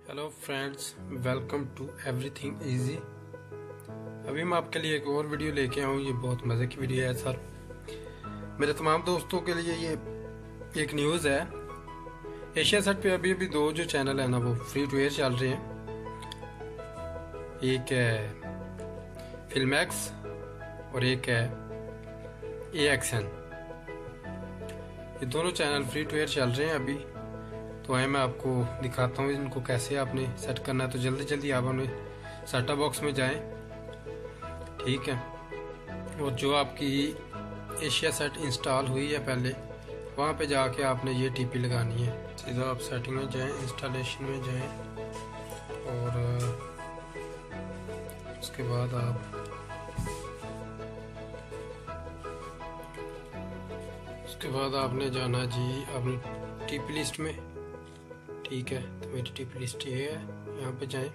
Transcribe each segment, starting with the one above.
Hello friends, welcome to everything easy. अभी मैं आपके लिए एक और वीडियो लेके आऊँ। ये बहुत मज़े की वीडियो है सर। मेरे तमाम दोस्तों के लिए ये एक न्यूज़ है। एशिया सेट पे अभी दो जो चैनल है ना, वो फ्री टू एयर चल रहे हैं। एक है फिल्मैक्स और एक है AXN। ये दोनों चैनल फ्री टू एयर चल रहे हैं अभी। तो आए मैं आपको दिखाता हूँ इनको कैसे आपने सेट करना है। तो जल्दी जल्दी आप अपने सेटअप बॉक्स में जाएं, ठीक है। और जो आपकी एशिया सेट इंस्टॉल हुई है पहले, वहाँ पे जाके आपने ये टीपी लगानी है। सीधा आप सेटिंग में जाएं, इंस्टॉलेशन में जाएं और उसके बाद आपने जाना जी अपनी टीपी लिस्ट में, ठीक है। तो मेरी टीपी लिस्ट ये है, यहाँ पे जाएं।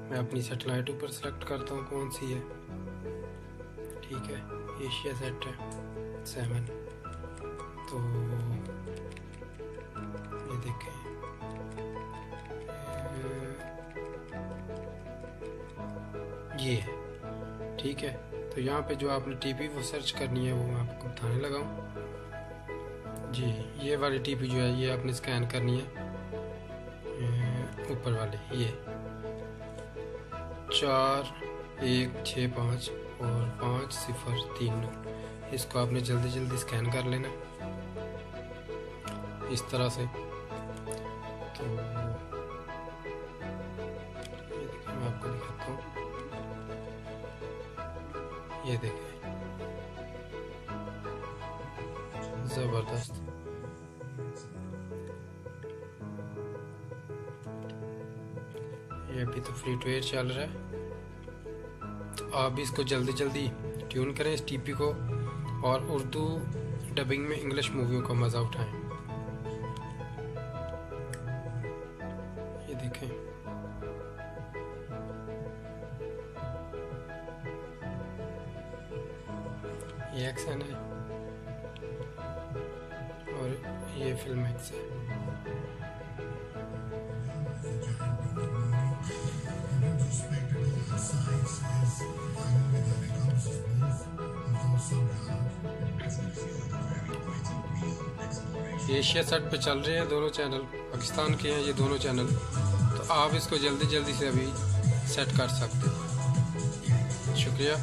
मैं अपनी सैटेलाइट ऊपर सेलेक्ट करता हूँ कौन सी है, ठीक है। एशिया सेट है 7। तो ये देखें, ये है, ठीक है। तो यहाँ पे जो आपने टीपी वो सर्च करनी है वो मैं आपको बताने लगा हूँ जी। ये वाली टीपी जो है ये आपने स्कैन करनी है, ऊपर वाले ये 4165 और 5039। इसको आपने जल्दी जल्दी स्कैन कर लेना इस तरह से। तो ये देखिए, मैं आपको दिखाता हूँ। ये देखें, जबरदस्त। ये अभी तो फ्री टू एयर चल रहा है। तो आप भी इसको जल्दी जल्दी ट्यून करें इस टीपी को, और उर्दू डबिंग में इंग्लिश मूवियों का मज़ा उठाएं। ये देखें, ये AXN है और ये फिल्मैक्स है। एशिया सेट पे चल रहे हैं दोनों चैनल, पाकिस्तान के हैं ये दोनों चैनल। तो आप इसको जल्दी जल्दी से अभी सेट कर सकते हैं। शुक्रिया।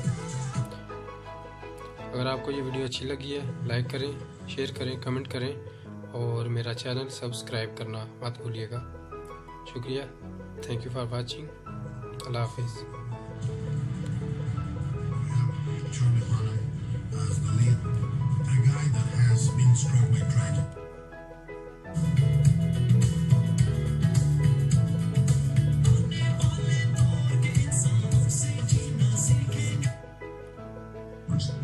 अगर आपको ये वीडियो अच्छी लगी है, लाइक करें, शेयर करें, कमेंट करें और मेरा चैनल सब्सक्राइब करना मत भूलिएगा। शुक्रिया। Thank you for watching. अल्लाह हाफिज़।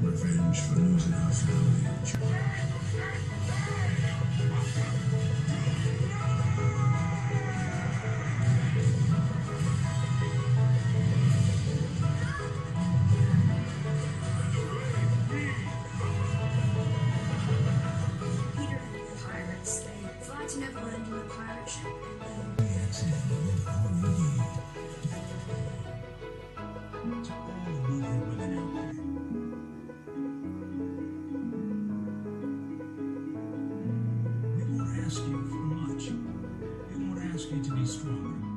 Revenge for losing our family. Peter and the pirates, they fly to Neverland in a pirate ship and then... Ask you for much. They won't ask you to be stronger.